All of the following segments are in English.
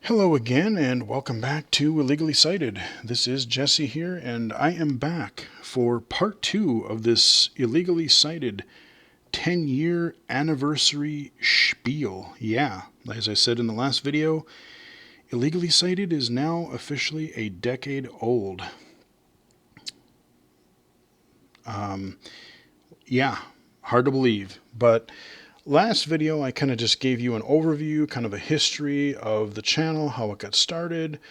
Hello again, and welcome back to Illegally Sighted. This is Jesse here, and I am back for part 2 of this Illegally Sighted 10-year anniversary spiel. Yeah, as I said in the last video, Illegally Sighted is now officially a decade old. Yeah, hard to believe, but last video I kind of just gave you an overview, kind of a history of the channel, how it got started,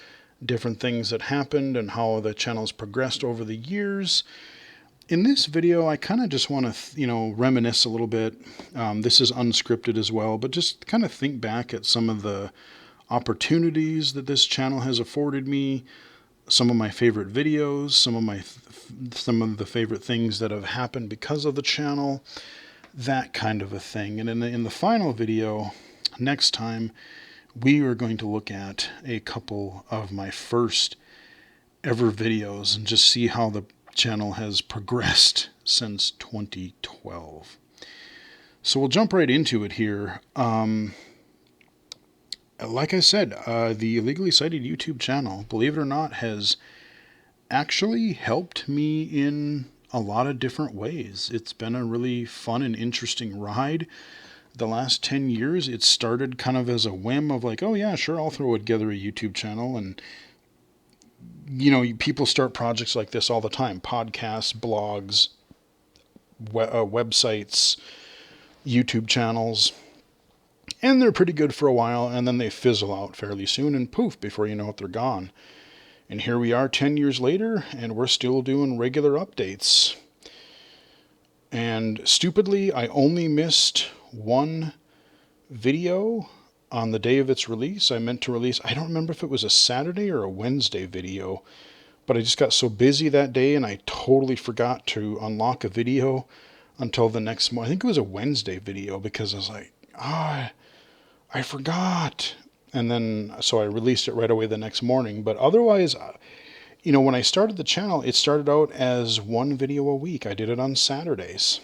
different things that happened, and how the channel's progressed over the years. In this video, I kind of just want to, reminisce a little bit. This is unscripted as well, but just kind of think back at some of the opportunities that this channel has afforded me, some of my favorite videos, some of the favorite things that have happened because of the channel, that kind of a thing. And in the final video, next time, we are going to look at a couple of my first ever videos and just see how the channel has progressed since 2012. So we'll jump right into it here. Like I said, the Illegally Sighted YouTube channel, believe it or not, has actually helped me in a lot of different ways. It's been a really fun and interesting ride. The last 10 years, it started kind of as a whim of like, oh yeah, sure, I'll throw together a YouTube channel. And, people start projects like this all the time. Podcasts, blogs, websites, YouTube channels. And they're pretty good for a while, and then they fizzle out fairly soon, and poof, before you know it, they're gone. And here we are 10 years later, and we're still doing regular updates. And stupidly, I only missed one video on the day of its release. I meant to release, I don't remember if it was a Saturday or a Wednesday video, but I just got so busy that day, and I totally forgot to unlock a video until the next morning. I think it was a Wednesday video, because I was like, I forgot. And then, so I released it right away the next morning. But otherwise, when I started the channel, it started out as one video a week. I did it on Saturdays.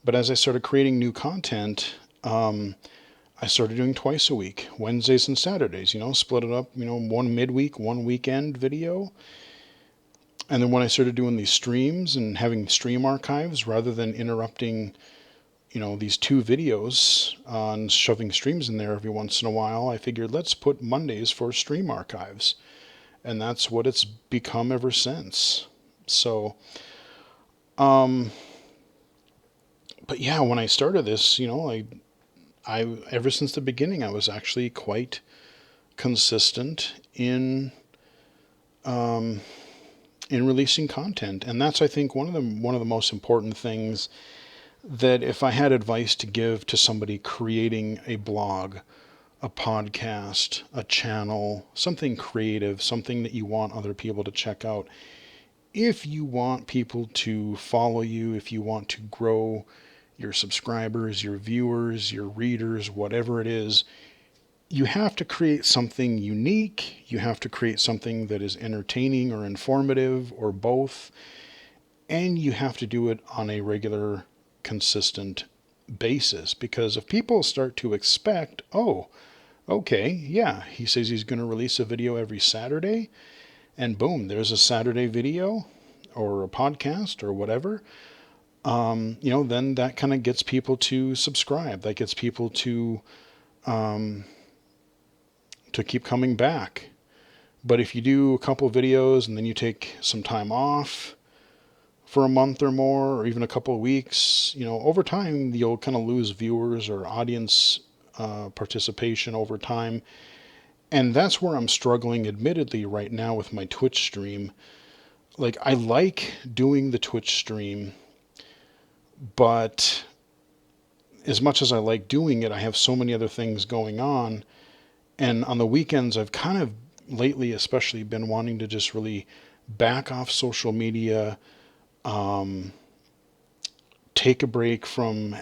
But as I started creating new content, I started doing twice a week, Wednesdays and Saturdays, split it up, one midweek, one weekend video. And then when I started doing these streams and having stream archives rather than interrupting these two videos on shoving streams in there every once in a while, I figured let's put Mondays for stream archives. And that's what it's become ever since. So, but yeah, when I started this, I ever since the beginning, I was actually quite consistent in releasing content. And that's, I think, one of the most important things, that if I had advice to give to somebody creating a blog, a podcast, a channel, something creative, something that you want other people to check out, if you want people to follow you, if you want to grow your subscribers, your viewers, your readers, whatever it is, you have to create something unique. You have to create something that is entertaining or informative or both. And you have to do it on a regular, consistent basis, because if people start to expect, oh, okay, yeah, he says he's going to release a video every Saturday, and boom, there's a Saturday video or a podcast or whatever, then that kind of gets people to subscribe. That gets people to keep coming back. But if you do a couple videos and then you take some time off for a month or more, or even a couple of weeks, over time, you'll kind of lose viewers or audience participation over time. And that's where I'm struggling, admittedly, right now with my Twitch stream. Like, I like doing the Twitch stream, but as much as I like doing it, I have so many other things going on. And on the weekends, I've kind of lately especially been wanting to just really back off social media, take a break from,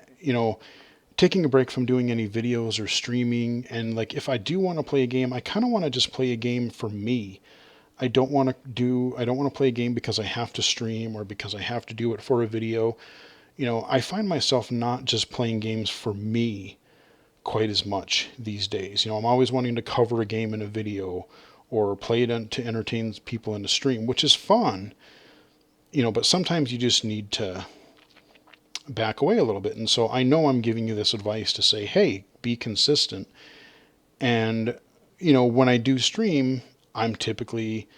taking a break from doing any videos or streaming. And like, if I do want to play a game, I kind of want to just play a game for me. I don't want to play a game because I have to stream or because I have to do it for a video. I find myself not just playing games for me quite as much these days. I'm always wanting to cover a game in a video or play it to entertain people in the stream, which is fun, but sometimes you just need to back away a little bit. And so I know I'm giving you this advice to say, hey, be consistent. And, when I do stream, I'm typically,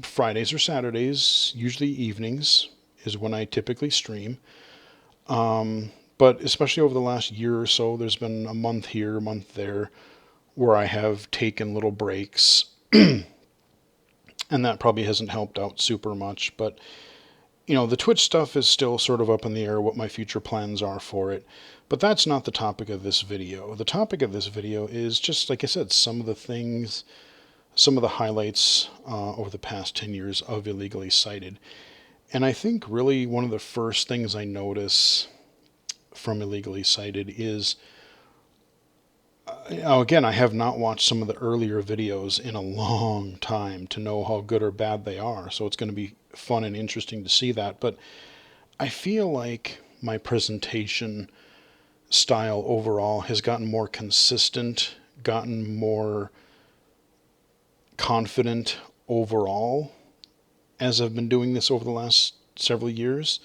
Fridays or Saturdays, usually evenings is when I typically stream. But especially over the last year or so, there's been a month here, a month there, where I have taken little breaks. And that probably hasn't helped out super much. But, the Twitch stuff is still sort of up in the air, what my future plans are for it. But that's not the topic of this video. The topic of this video is just, like I said, some of the highlights over the past 10 years of Illegally Sighted. And I think really one of the first things I notice from Illegally Sighted is, again, I have not watched some of the earlier videos in a long time to know how good or bad they are. So it's going to be fun and interesting to see that. But I feel like my presentation style overall has gotten more consistent, gotten more confident overall as I've been doing this over the last several years.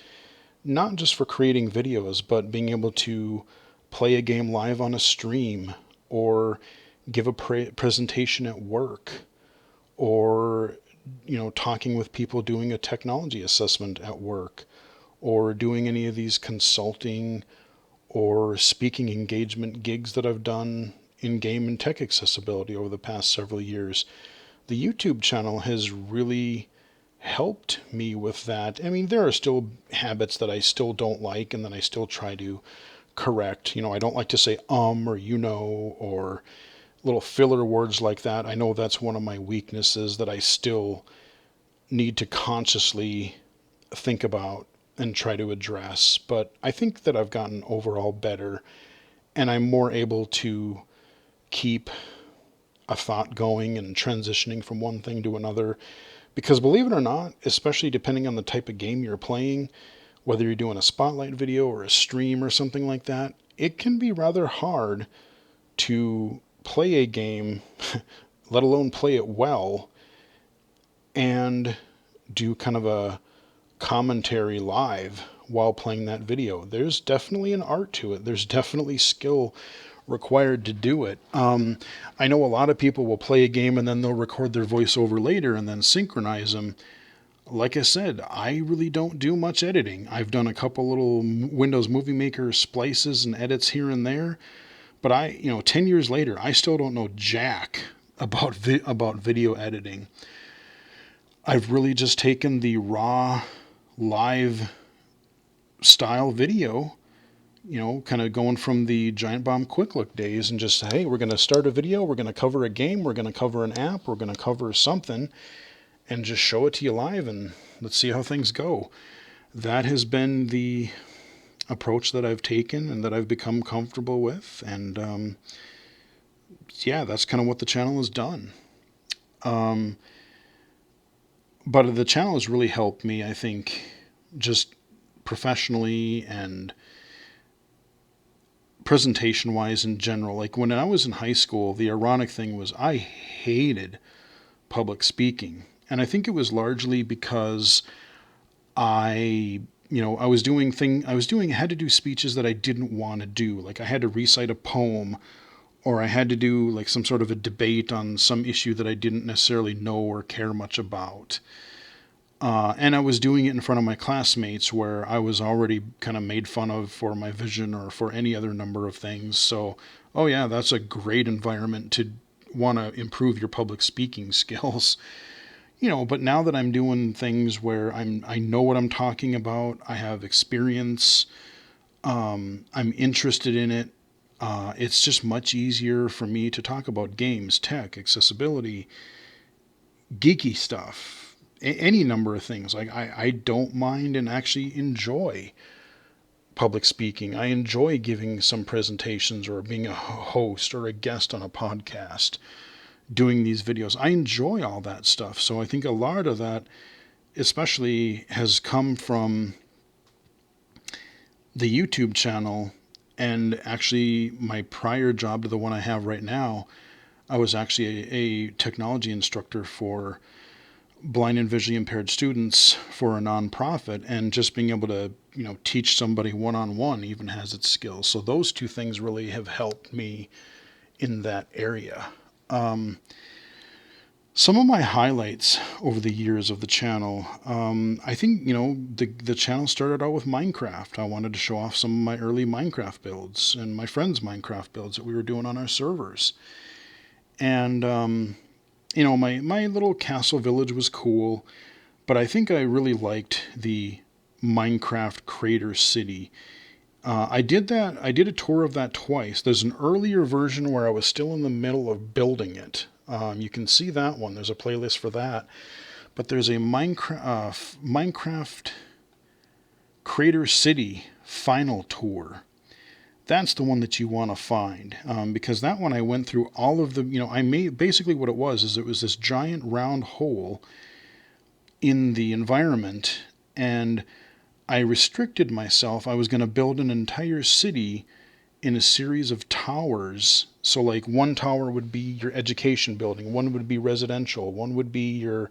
Not just for creating videos, but being able to play a game live on a stream, or give a presentation at work, or, talking with people doing a technology assessment at work, or doing any of these consulting or speaking engagement gigs that I've done in game and tech accessibility over the past several years. The YouTube channel has really helped me with that. I mean, there are still habits that I still don't like and that I still try to correct. I don't like to say or or little filler words like that. I know that's one of my weaknesses that I still need to consciously think about and try to address. But I think that I've gotten overall better, and I'm more able to keep a thought going and transitioning from one thing to another. Because believe it or not, especially depending on the type of game you're playing, whether you're doing a spotlight video or a stream or something like that, it can be rather hard to play a game, let alone play it well, and do kind of a commentary live while playing that video. There's definitely an art to it. There's definitely skill required to do it. I know a lot of people will play a game and then they'll record their voiceover later and then synchronize them. Like I said, I really don't do much editing. I've done a couple little Windows Movie Maker splices and edits here and there, but 10 years later, I still don't know jack about video editing. I've really just taken the raw live style video, kind of going from the Giant Bomb Quick Look days and just, hey, we're going to start a video, we're going to cover a game, we're going to cover an app, we're going to cover something, and just show it to you live and let's see how things go. That has been the approach that I've taken and that I've become comfortable with. And that's kind of what the channel has done. But the channel has really helped me, I think, just professionally and presentation-wise in general. Like when I was in high school, the ironic thing was I hated public speaking. And I think it was largely because I had to do speeches that I didn't want to do. Like I had to recite a poem, or I had to do like some sort of a debate on some issue that I didn't necessarily know or care much about. And I was doing it in front of my classmates where I was already kind of made fun of for my vision or for any other number of things. So, that's a great environment to want to improve your public speaking skills. But now that I'm doing things where I know what I'm talking about, I have experience, I'm interested in it, it's just much easier for me to talk about games, tech, accessibility, geeky stuff, any number of things. Like I don't mind and actually enjoy public speaking. I enjoy giving some presentations or being a host or a guest on a podcast, doing these videos. I enjoy all that stuff. So I think a lot of that especially has come from the YouTube channel And actually, my prior job to the one I have right now, I was actually a technology instructor for blind and visually impaired students for a nonprofit, and just being able to, teach somebody one-on-one even has its skills. So those two things really have helped me in that area. Some of my highlights over the years of the channel, I think, the channel started out with Minecraft. I wanted to show off some of my early Minecraft builds and my friends' Minecraft builds that we were doing on our servers. And, my little castle village was cool, but I think I really liked the Minecraft Crater City. I did a tour of that twice. There's an earlier version where I was still in the middle of building it. You can see that one. There's a playlist for that. But there's a Minecraft Crater City final tour. That's the one that you want to find, because that one I went through all of the, I made, basically what it was this giant round hole in the environment, and I restricted myself. I was going to build an entire city in a series of towers. So like one tower would be your education building, one would be residential, one would be your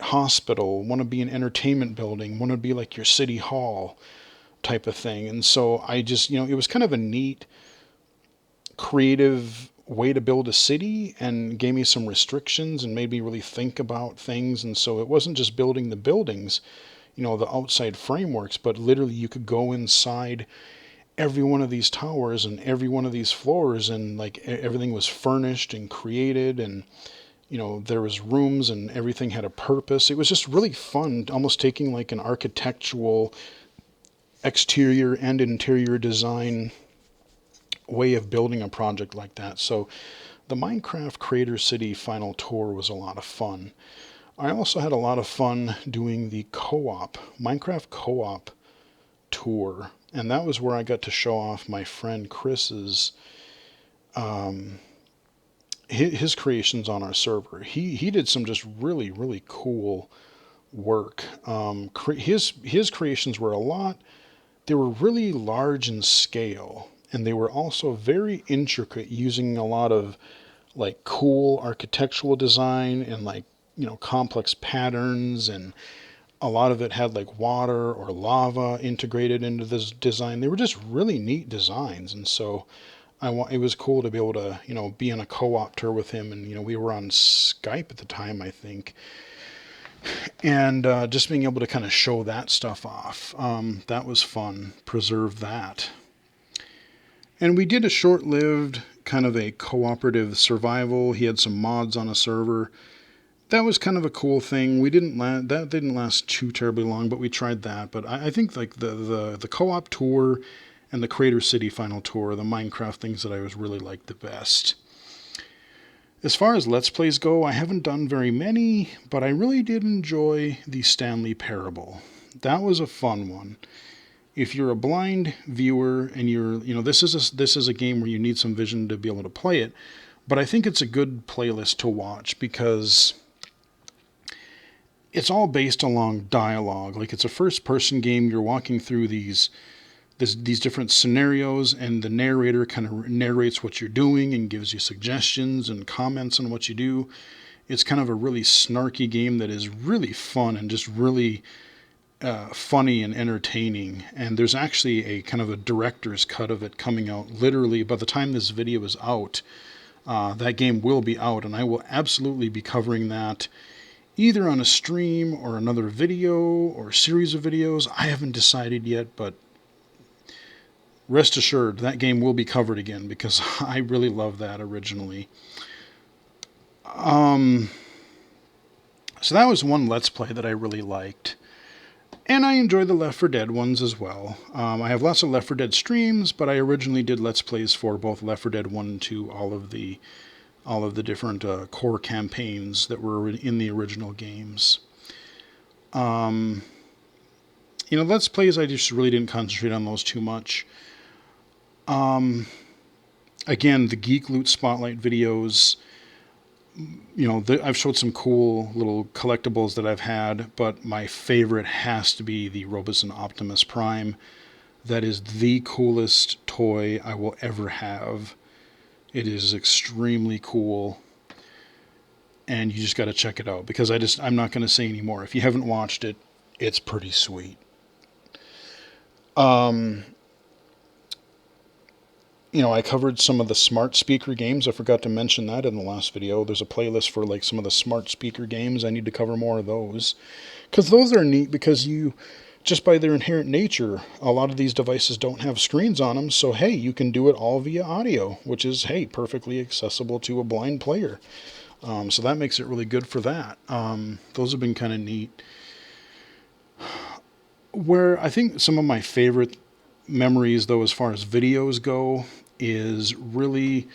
hospital, one would be an entertainment building, one would be like your city hall type of thing. And so I just, it was kind of a neat, creative way to build a city, and gave me some restrictions and made me really think about things. And so it wasn't just building the buildings, the outside frameworks, but literally you could go inside every one of these towers and every one of these floors, and like everything was furnished and created, and there was rooms and everything had a purpose. It was just really fun, almost taking like an architectural exterior and interior design way of building a project like that. So the Minecraft Crater City final tour was a lot of fun. I also had a lot of fun doing the Minecraft co-op tour, and that was where I got to show off my friend Chris's his creations on our server. He did some just really, really cool work. His creations were they were really large in scale, and they were also very intricate, using a lot of like cool architectural design and like, complex patterns, and a lot of it had like water or lava integrated into this design. They were just really neat designs. And so it was cool to be able to, be on a co-op tour with him. And, we were on Skype at the time, I think. And just being able to kind of show that stuff off. That was fun. Preserve that. And we did a short-lived kind of a cooperative survival. He had some mods on a server. That was kind of a cool thing. That didn't last too terribly long, but we tried that. But I think like the co-op tour and the Crater City final tour, the Minecraft things that I was really like the best. As far as Let's Plays go, I haven't done very many, but I really did enjoy the Stanley Parable. That was a fun one. If you're a blind viewer and this is a game where you need some vision to be able to play it, but I think it's a good playlist to watch because it's all based along dialogue. Like, it's a first-person game. You're walking through these different scenarios, and the narrator kind of narrates what you're doing and gives you suggestions and comments on what you do. It's kind of a really snarky game that is really fun and just really funny and entertaining. And there's actually a kind of a director's cut of it coming out. Literally, by the time this video is out, that game will be out, and I will absolutely be covering that either on a stream or another video or series of videos. I haven't decided yet, but rest assured that game will be covered again because I really love that originally. So that was one Let's Play that I really liked. And I enjoy the Left 4 Dead ones as well. I have lots of Left 4 Dead streams, but I originally did Let's Plays for both Left 4 Dead 1 and 2, all of the different core campaigns that were in the original games. Let's Plays, I just really didn't concentrate on those too much. Again, the Geek Loot Spotlight videos, I've showed some cool little collectibles that I've had, but my favorite has to be the Roboson Optimus Prime. That is the coolest toy I will ever have. It is extremely cool. And you just got to check it out, because I'm not going to say any more. If you haven't watched it, it's pretty sweet. I covered some of the smart speaker games. I forgot to mention that in the last video. There's a playlist for like some of the smart speaker games. I need to cover more of those, because those are neat, because just by their inherent nature, a lot of these devices don't have screens on them. So, hey, you can do it all via audio, which is, hey, perfectly accessible to a blind player. So that makes it really good for that. Those have been kind of neat. Where I think some of my favorite memories, though, as far as videos go, is really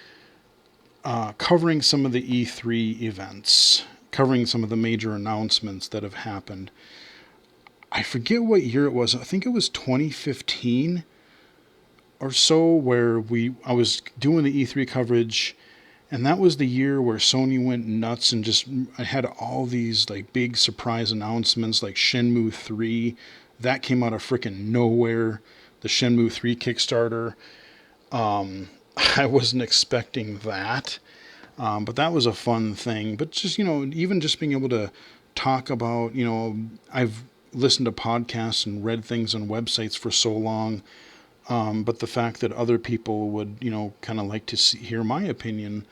covering some of the E3 events, covering some of the major announcements that have happened. I forget what year it was. I think it was 2015 or so, where I was doing the E3 coverage, and that was the year where Sony went nuts and I had all these like big surprise announcements, like Shenmue 3. That came out of freaking nowhere. The Shenmue 3 Kickstarter. I wasn't expecting that. But that was a fun thing. But just, even just being able to talk about, I've listened to podcasts and read things on websites for so long. But the fact that other people would, kind of like to hear my opinion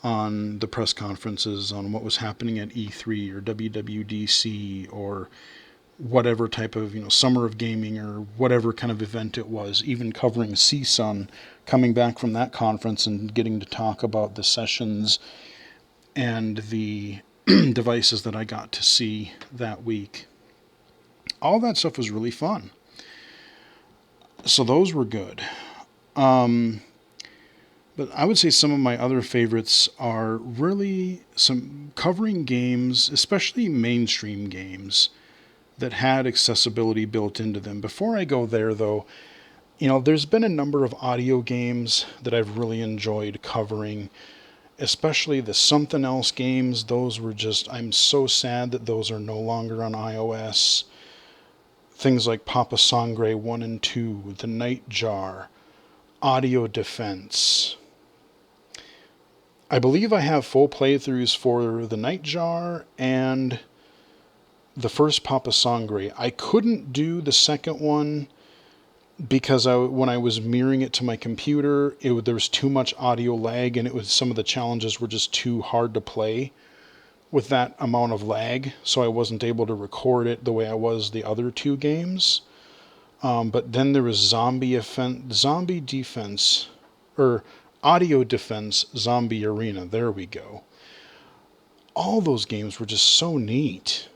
on the press conferences, on what was happening at E3 or WWDC or whatever type of, Summer of Gaming or whatever kind of event it was, even covering CSUN, coming back from that conference and getting to talk about the sessions and the devices that I got to see that week. All that stuff was really fun. So those were good. But I would say some of my other favorites are really some covering games, especially mainstream games that had accessibility built into them. Before I go there, though, there's been a number of audio games that I've really enjoyed covering, especially the Something Else games. Those were I'm so sad that those are no longer on iOS. Things like Papa Sangre 1 and 2, The Nightjar, Audio Defense. I believe I have full playthroughs for The Nightjar and the first Papa Sangre. I couldn't do the second one because when I was mirroring it to my computer, there was too much audio lag, and some of the challenges were just too hard to play with that amount of lag, so I wasn't able to record it the way I was the other two games. But then there was Zombie Defense, or Audio Defense Zombie Arena. There we go. All those games were just so neat.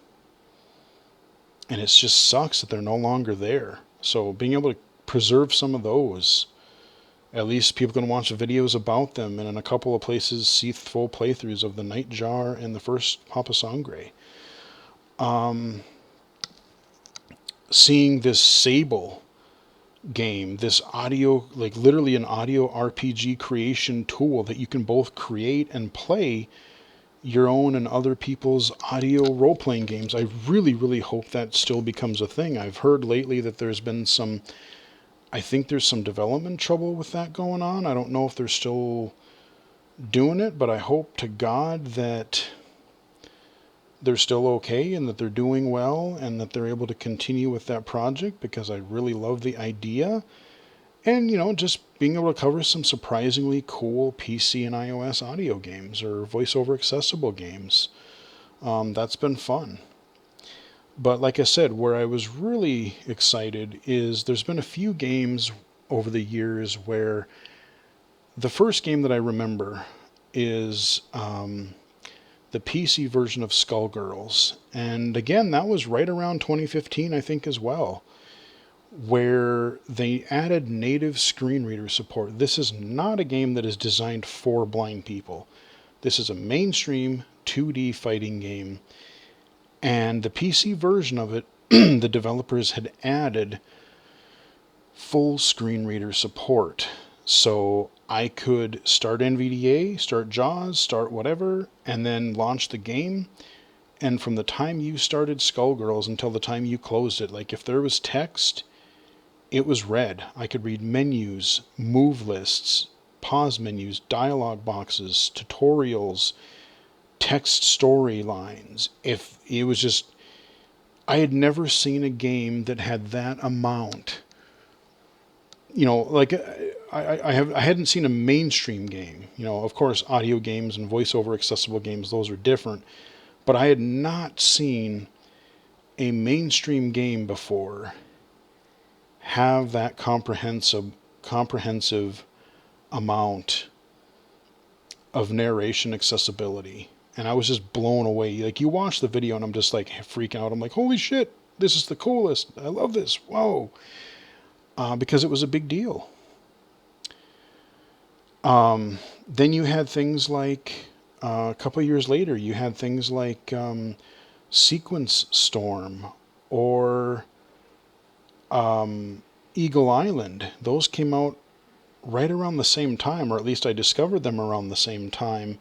And it just sucks that they're no longer there. So being able to preserve some of those, at least people can watch videos about them, and in a couple of places see full playthroughs of the Nightjar and the first Papa Sangre. Seeing this Sable game, this audio, like literally an audio RPG creation tool that you can both create and play your own and other people's audio role-playing games. I really, really hope that still becomes a thing. I've heard lately that there's been I think there's some development trouble with that going on. I don't know if they're still doing it, but I hope to God that they're still okay and that they're doing well and that they're able to continue with that project, because I really love the idea. And, just being able to cover some surprisingly cool PC and iOS audio games or voiceover accessible games. That's been fun. But like I said, where I was really excited is there's been a few games over the years where the first game that I remember is the PC version of Skullgirls. And again, that was right around 2015, I think, as well, where they added native screen reader support. This is not a game that is designed for blind people. This is a mainstream 2D fighting game. And the PC version of it, the developers had added full screen reader support. So I could start NVDA, start JAWS, start whatever, and then launch the game. And from the time you started Skullgirls until the time you closed it, like if there was text, it was read. I could read menus, move lists, pause menus, dialogue boxes, tutorials, text storylines. If it was just, I had never seen a game that had that amount. You know, like I hadn't seen a mainstream game. You know, of course, audio games and voiceover accessible games, those are different. But I had not seen a mainstream game before have that comprehensive amount of narration accessibility. And I was just blown away. Like, you watch the video and I'm just like freaking out. I'm like, holy shit, this is the coolest. I love this. Whoa. Because it was a big deal. Then you had things like, a couple of years later, you had things like Sequence Storm or Eagle Island. Those came out right around the same time, or at least I discovered them around the same time.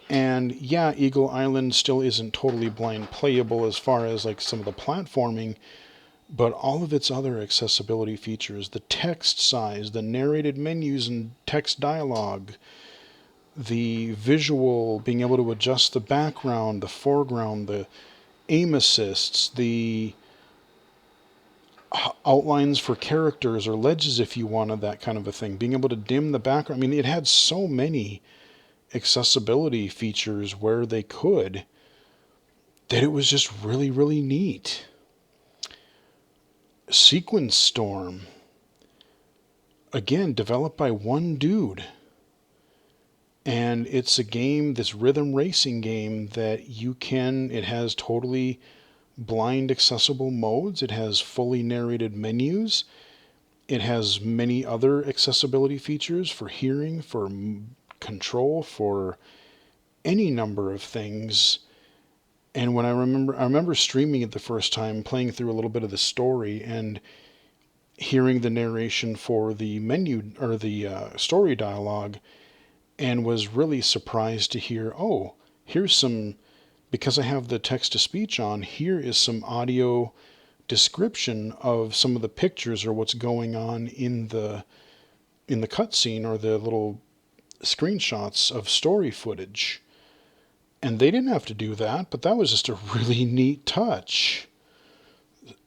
And yeah, Eagle Island still isn't totally blind playable as far as like some of the platforming, but all of its other accessibility features, the text size, the narrated menus and text dialogue, the visual, being able to adjust the background, the foreground, the aim assists, the outlines for characters or ledges if you wanted that kind of a thing, being able to dim the background. I mean, it had so many accessibility features where they could, that it was just really, really neat. Sequence Storm, again, developed by one dude. And it's a game, this rhythm racing game that it has totally blind accessible modes. It has fully narrated menus. It has many other accessibility features for hearing, for control, for any number of things. And when I remember streaming it the first time, playing through a little bit of the story and hearing the narration for the menu or the story dialogue, and was really surprised to hear, oh, here's some, because I have the text to speech on, here is some audio description of some of the pictures or what's going on in the cutscene or the little screenshots of story footage. And they didn't have to do that, but that was just a really neat touch.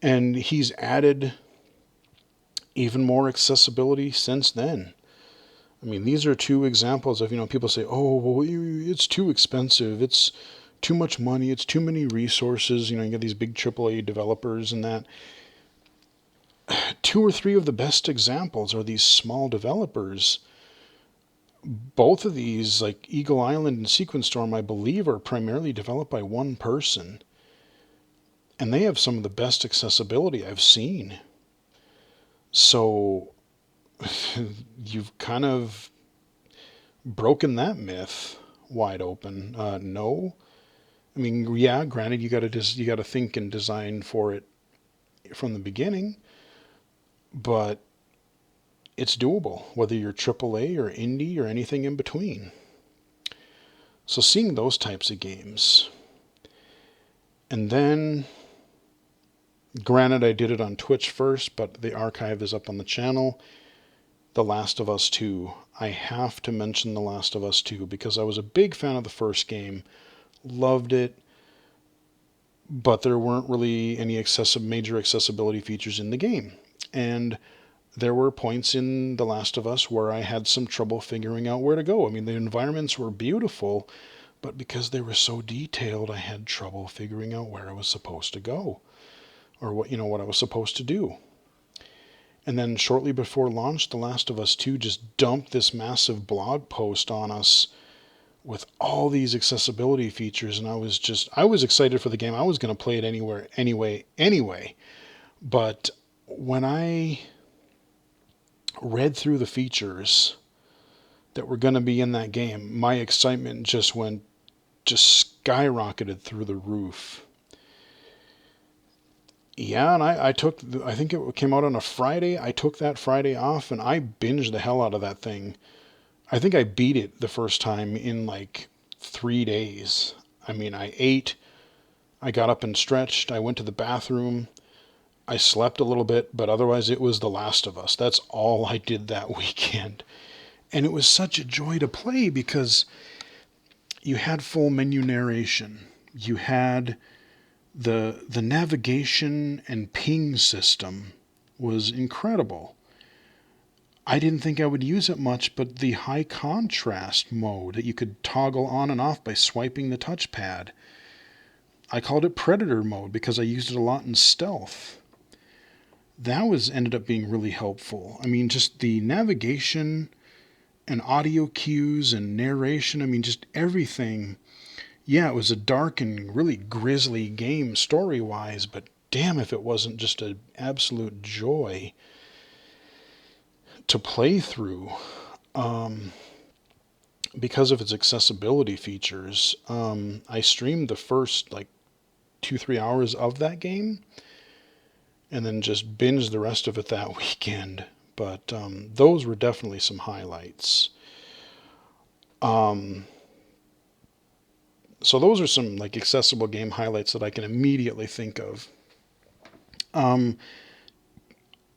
And he's added even more accessibility since then. I mean, these are two examples of, people say, oh, well, it's too expensive. It's too much money. It's too many resources. You get these big AAA developers and that. Two or three of the best examples are these small developers. Both of these, like Eagle Island and Sequence Storm, I believe are primarily developed by one person. And they have some of the best accessibility I've seen. So you've kind of broken that myth wide open. No. I mean, yeah, granted, you got to think and design for it from the beginning, but it's doable, whether you're AAA or indie or anything in between. So seeing those types of games. And then, granted, I did it on Twitch first, but the archive is up on the channel. The Last of Us 2. I have to mention The Last of Us 2 because I was a big fan of the first game. Loved it. But there weren't really any major accessibility features in the game. And there were points in The Last of Us where I had some trouble figuring out where to go. I mean, the environments were beautiful, but because they were so detailed, I had trouble figuring out where I was supposed to go or what I was supposed to do. And then shortly before launch, The Last of Us 2 just dumped this massive blog post on us with all these accessibility features, and I was excited for the game. I was going to play it anyway. But when I read through the features that were going to be in that game, my excitement just skyrocketed through the roof. Yeah, and I think it came out on a Friday. I took that Friday off and I binged the hell out of that thing. I think I beat it the first time in like 3 days. I mean, I ate, I got up and stretched, I went to the bathroom, I slept a little bit, but otherwise it was The Last of Us. That's all I did that weekend. And it was such a joy to play because you had full menu narration. You had the navigation and ping system was incredible. I didn't think I would use it much, but the high contrast mode that you could toggle on and off by swiping the touchpad. I called it Predator mode because I used it a lot in stealth. That was ended up being really helpful. I mean, just the navigation and audio cues and narration, I mean, just everything. Yeah, it was a dark and really grisly game story-wise, but damn if it wasn't just an absolute joy to play through. Because of its accessibility features, I streamed the first like 2-3 hours of that game and then just binged the rest of it that weekend. But those were definitely some highlights. So those are some like accessible game highlights that I can immediately think of.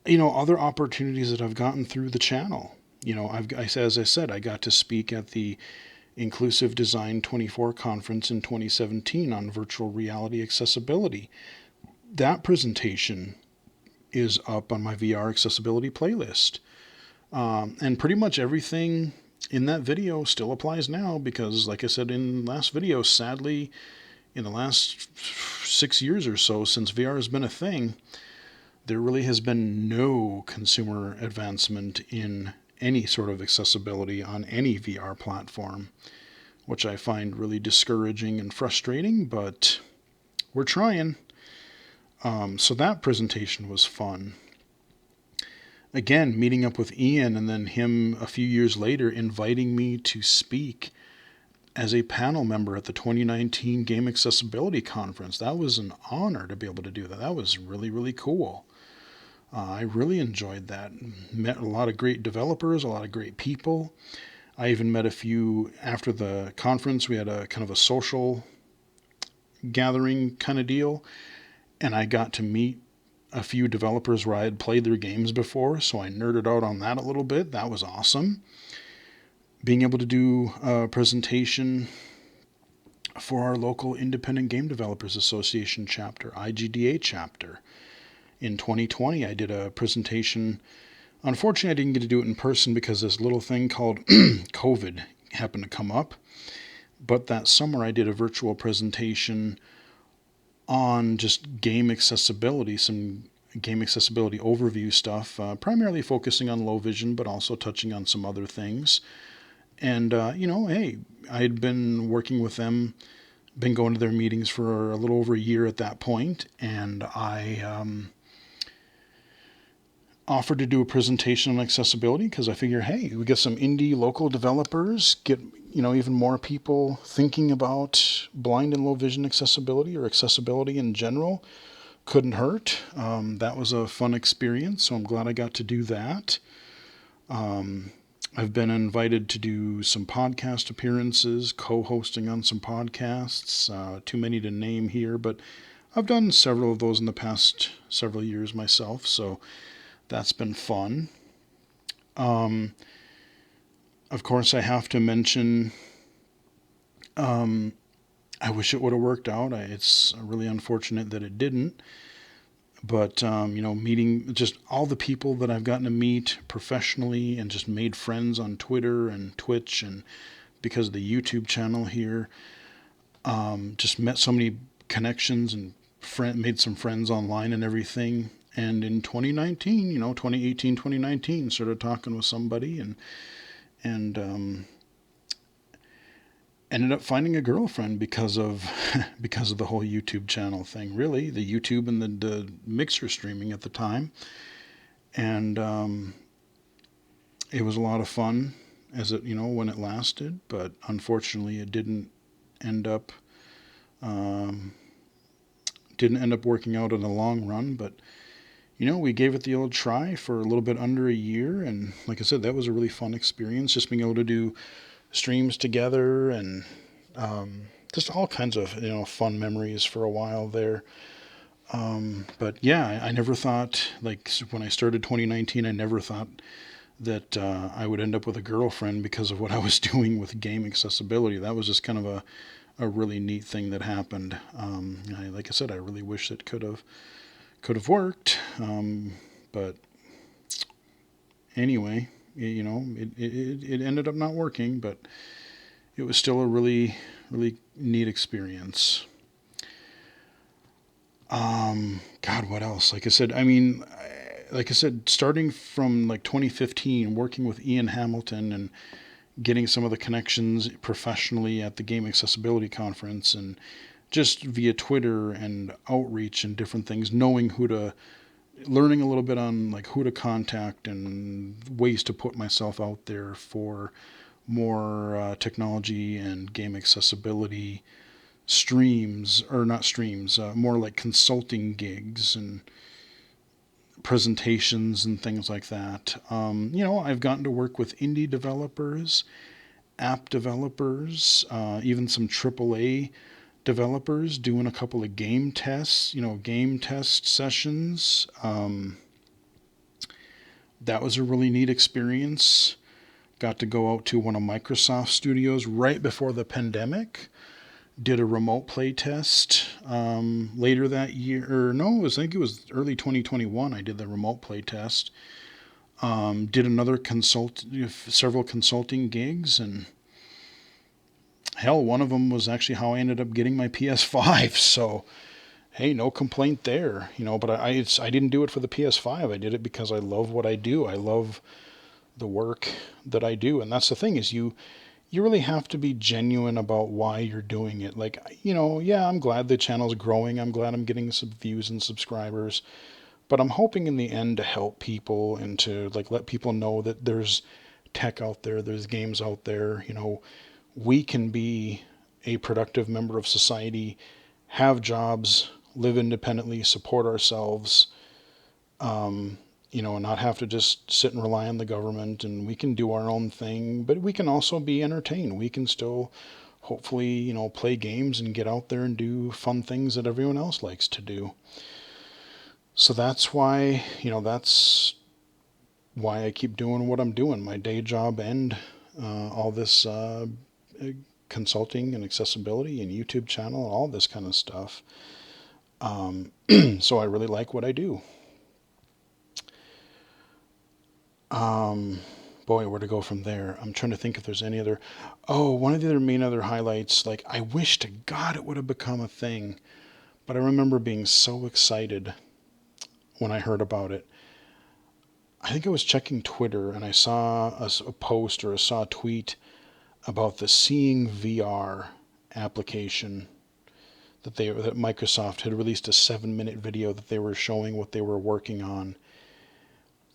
Other opportunities that I've gotten through the channel. As I said, I got to speak at the Inclusive Design 24 conference in 2017 on virtual reality accessibility. That presentation is up on my VR accessibility playlist. And pretty much everything in that video still applies now because, like I said in last video, sadly, in the last 6 years or so since VR has been a thing, there really has been no consumer advancement in any sort of accessibility on any VR platform, which I find really discouraging and frustrating, but we're trying. So that presentation was fun. Again, meeting up with Ian and then him a few years later inviting me to speak as a panel member at the 2019 Game Accessibility Conference. That was an honor to be able to do that. That was really, really cool. I really enjoyed that. Met a lot of great developers, a lot of great people. I even met a few after the conference. We had a kind of a social gathering kind of deal, and I got to meet a few developers where I had played their games before, so I nerded out on that a little bit. That was awesome. Being able to do a presentation for our local Independent Game Developers Association chapter, IGDA chapter. In 2020, I did a presentation. Unfortunately, I didn't get to do it in person because this little thing called COVID happened to come up. But that summer, I did a virtual presentation on just game accessibility, some game accessibility overview stuff, primarily focusing on low vision, but also touching on some other things. And, hey, I had been working with them, been going to their meetings for a little over a year at that point, and I offered to do a presentation on accessibility because I figure, hey, we get some indie local developers, get even more people thinking about blind and low vision accessibility or accessibility in general. Couldn't hurt. That was a fun experience, so I'm glad I got to do that. I've been invited to do some podcast appearances, co-hosting on some podcasts, too many to name here, but I've done several of those in the past several years myself, so that's been fun. Of course, I have to mention, I wish it would have worked out. It's really unfortunate that it didn't. But, meeting just all the people that I've gotten to meet professionally and just made friends on Twitter and Twitch and because of the YouTube channel here, just met so many connections and made some friends online and everything. And in 2019, 2018, 2019, started talking with somebody and ended up finding a girlfriend because of the whole YouTube channel thing. Really, the YouTube and the mixer streaming at the time, and it was a lot of fun as it when it lasted. But unfortunately, it didn't end up working out in the long run. But we gave it the old try for a little bit under a year, and like I said, that was a really fun experience. Just being able to do streams together and just all kinds of fun memories for a while there. But yeah, I never thought, like when I started 2019, I never thought that I would end up with a girlfriend because of what I was doing with game accessibility. That was just kind of a really neat thing that happened. Like I said, I really wish it could have worked. But anyway, it ended up not working, but it was still a really, really neat experience. God, what else? Like I said, starting from like 2015, working with Ian Hamilton and getting some of the connections professionally at the Game Accessibility Conference and just via Twitter and outreach and different things, learning a little bit on like who to contact and ways to put myself out there for more technology and game accessibility streams, or not streams, more like consulting gigs and presentations and things like that. I've gotten to work with indie developers, app developers, even some AAA developers doing a couple of game tests, game test sessions. That was a really neat experience. Got to go out to one of Microsoft studios right before the pandemic. Did a remote play test later that year, or no, I think it was early 2021. I did the remote play test. Did several consulting gigs, and hell, one of them was actually how I ended up getting my PS5. So hey, no complaint there, But I didn't do it for the PS5. I did it because I love what I do. I love the work that I do, and that's the thing is you really have to be genuine about why you're doing it. Like, yeah, I'm glad the channel's growing. I'm glad I'm getting some views and subscribers, but I'm hoping in the end to help people and to like let people know that there's tech out there, there's games out there. We can be a productive member of society, have jobs, live independently, support ourselves, and not have to just sit and rely on the government. And we can do our own thing, but we can also be entertained. We can still hopefully, play games and get out there and do fun things that everyone else likes to do. So that's why I keep doing what I'm doing, my day job and all this consulting and accessibility and YouTube channel and all this kind of stuff. So I really like what I do. Boy, where to go from there? I'm trying to think if there's any other. Oh, one of the other highlights. Like, I wish to God it would have become a thing, but I remember being so excited when I heard about it. I think I was checking Twitter and I saw a post or I saw a tweet about the Seeing VR application that Microsoft had released a 7-minute video that they were showing what they were working on.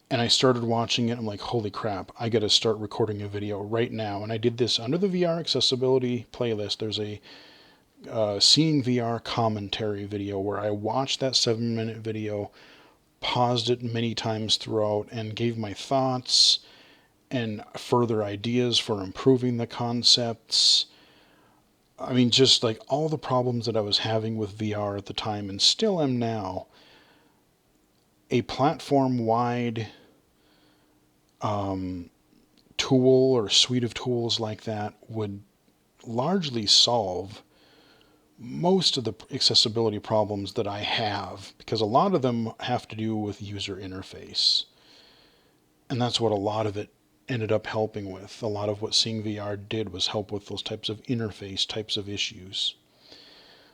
And I started watching it. I'm like, holy crap, I got to start recording a video right now. And I did this under the VR accessibility playlist. There's a Seeing VR commentary video where I watched that 7-minute video, paused it many times throughout, and gave my thoughts and further ideas for improving the concepts. I mean, just like all the problems that I was having with VR at the time and still am now. A platform-wide tool or suite of tools like that would largely solve most of the accessibility problems that I have, because a lot of them have to do with user interface. And that's what a lot of it ended up helping with. A lot of what Seeing VR did was help with those types of interface types of issues.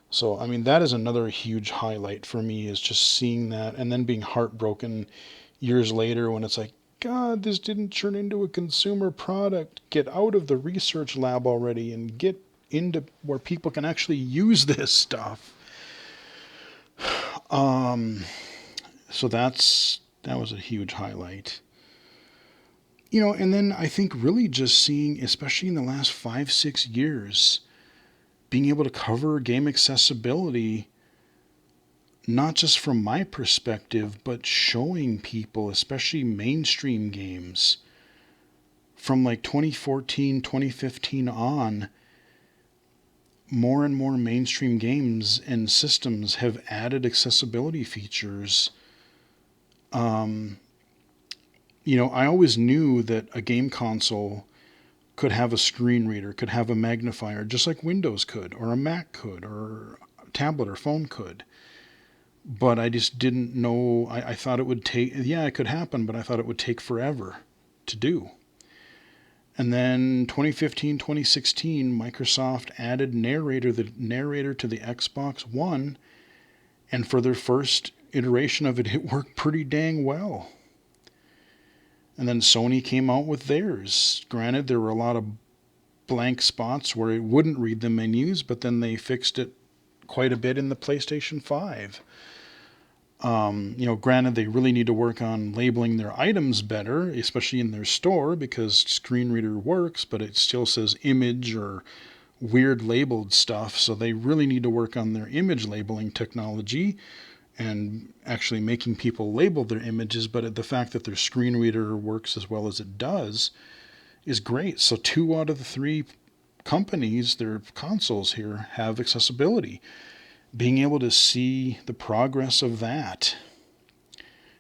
So, I mean, that is another huge highlight for me, is just seeing that and then being heartbroken years later when it's like, God, this didn't turn into a consumer product. Get out of the research lab already and get into where people can actually use this stuff. So that was a huge highlight. And then I think really just seeing, especially in the last 5-6 years, being able to cover game accessibility, not just from my perspective, but showing people, especially mainstream games, from like 2014, 2015 on, more and more mainstream games and systems have added accessibility features. I always knew that a game console could have a screen reader, could have a magnifier, just like Windows could, or a Mac could, or a tablet or phone could. But I just didn't know. I thought it would take, yeah, it could happen, but I thought it would take forever to do. And then 2015, 2016, Microsoft added the narrator to the Xbox One. And for their first iteration of it, it worked pretty dang well. And then Sony came out with theirs. Granted, there were a lot of blank spots where it wouldn't read the menus, but then they fixed it quite a bit in the PlayStation 5. Granted, they really need to work on labeling their items better, especially in their store, because screen reader works, but it still says image or weird labeled stuff. So they really need to work on their image labeling technology and actually making people label their images. But the fact that their screen reader works as well as it does is great. So 2 out of the 3 companies, their consoles here, have accessibility. Being able to see the progress of that.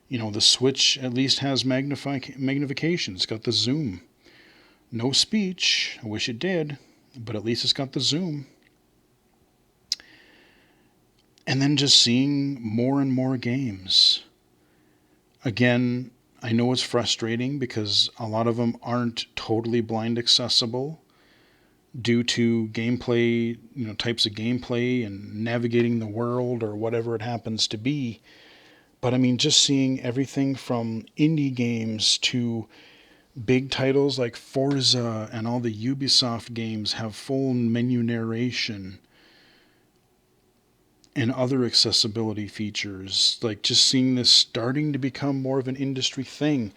The Switch at least has magnification. It's got the zoom. No speech. I wish it did, but at least it's got the zoom. And then just seeing more and more games. Again, I know it's frustrating because a lot of them aren't totally blind accessible due to gameplay, types of gameplay and navigating the world or whatever it happens to be. But I mean, just seeing everything from indie games to big titles like Forza and all the Ubisoft games have full menu narration and other accessibility features. Like just seeing this starting to become more of an industry thing.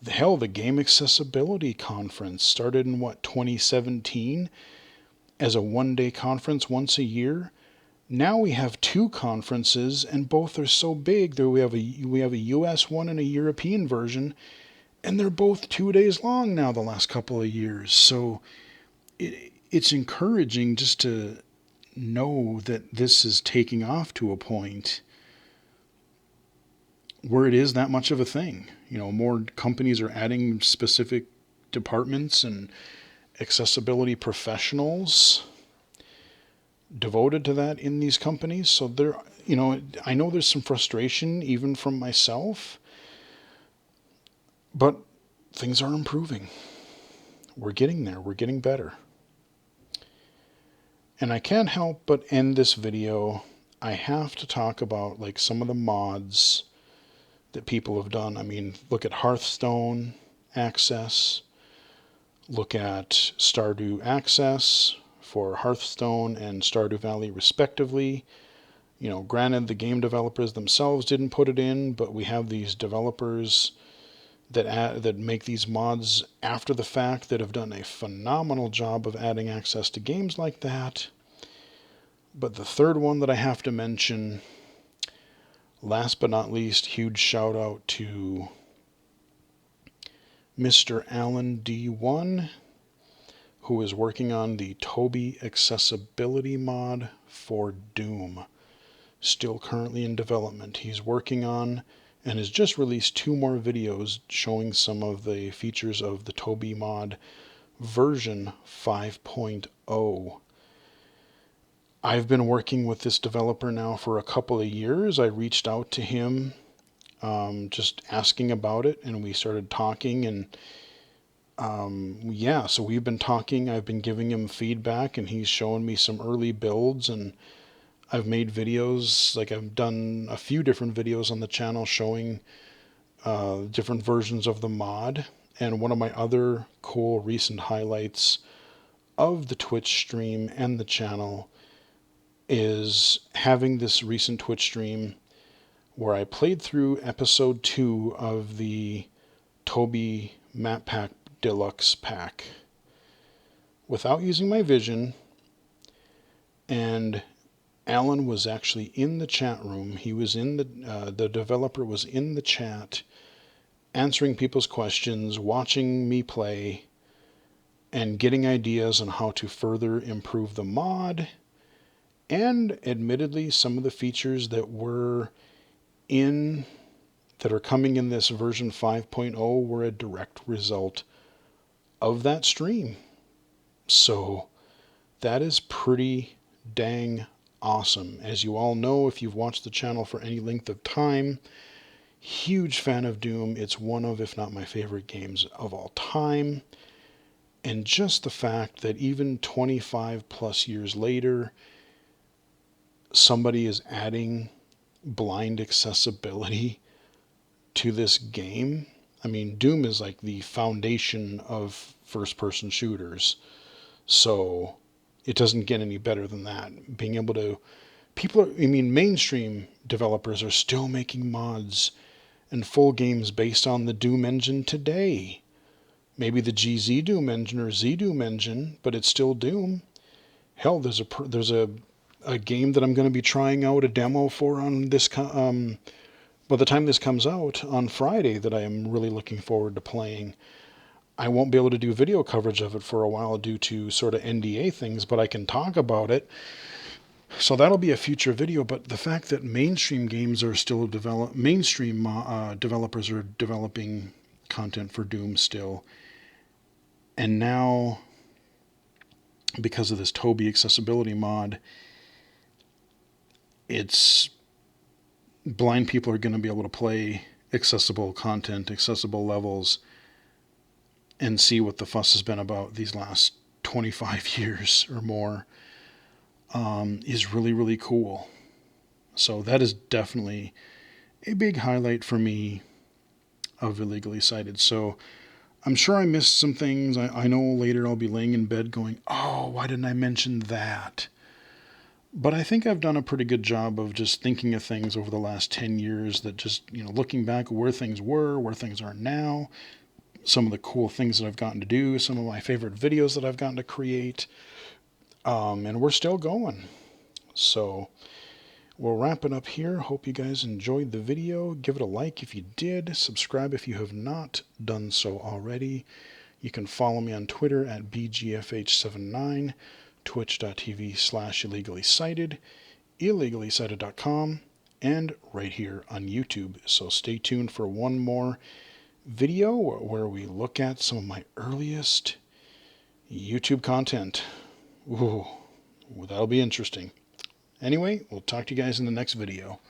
The Game Accessibility Conference started in 2017 as a one-day conference once a year. Now we have 2 conferences, and both are so big that we have a US one and a European version, and they're both 2 days long now the last couple of years. So it's encouraging just to know that this is taking off to a point where it is that much of a thing. More companies are adding specific departments and accessibility professionals devoted to that in these companies. So I know there's some frustration even from myself, but things are improving. We're getting there. We're getting better. And I can't help but end this video. I have to talk about some of the mods that people have done. I mean, look at Hearthstone Access. Look at Stardew Access for Hearthstone and Stardew Valley respectively. Granted, the game developers themselves didn't put it in, but we have these developers that make these mods after the fact that have done a phenomenal job of adding access to games like that. But the third one that I have to mention, last but not least, huge shout out to Mr. Alan D1, who is working on the Toby Accessibility mod for Doom. Still currently in development. He's working on and has just released 2 more videos showing some of the features of the Toby mod version 5.0. I've been working with this developer now for a couple of years. I reached out to him just asking about it, and we started talking, and so we've been talking. I've been giving him feedback, and he's showing me some early builds, and I've made videos. I've done a few different videos on the channel showing different versions of the mod. And one of my other cool recent highlights of the Twitch stream and the channel is having this recent Twitch stream where I played through episode 2 of the Toby Map Pack Deluxe Pack without using my vision, and Alan was actually in the chat room. He was in the developer was in the chat answering people's questions, watching me play, and getting ideas on how to further improve the mod And admittedly, some of the features that are coming in this version 5.0 were a direct result of that stream. So that is pretty dang awesome. As you all know, if you've watched the channel for any length of time, huge fan of Doom. It's one of, if not my favorite games of all time. And just the fact that even 25 plus years later, somebody is adding blind accessibility to this game. I mean, Doom is like the foundation of first-person shooters. So it doesn't get any better than that. Being able to, mainstream developers are still making mods and full games based on the Doom engine today. Maybe the GZ Doom engine or Z Doom engine, but it's still Doom. Hell, there's a game that I'm going to be trying out a demo for on this by the time this comes out on Friday that I am really looking forward to playing. I won't be able to do video coverage of it for a while due to sort of NDA things, but I can talk about it. So that'll be a future video. But the fact that mainstream games are still developers are developing content for Doom still, and now because of this Toby Accessibility mod, it's blind people are going to be able to play accessible content, accessible levels, and see what the fuss has been about these last 25 years or more. Is really, really cool. So that is definitely a big highlight for me of Illegally Sighted. So I'm sure I missed some things. I know later I'll be laying in bed going, oh, why didn't I mention that? But I think I've done a pretty good job of just thinking of things over the last 10 years that just, looking back at where things were, where things are now, some of the cool things that I've gotten to do, some of my favorite videos that I've gotten to create. And we're still going. So we'll wrap it up here. Hope you guys enjoyed the video. Give it a like if you did. Subscribe if you have not done so already. You can follow me on Twitter at BGFH79, twitch.tv/illegally-sighted, IllegallySighted.com, and right here on YouTube. So stay tuned for one more video where we look at some of my earliest YouTube content. Ooh, that'll be interesting. Anyway, we'll talk to you guys in the next video.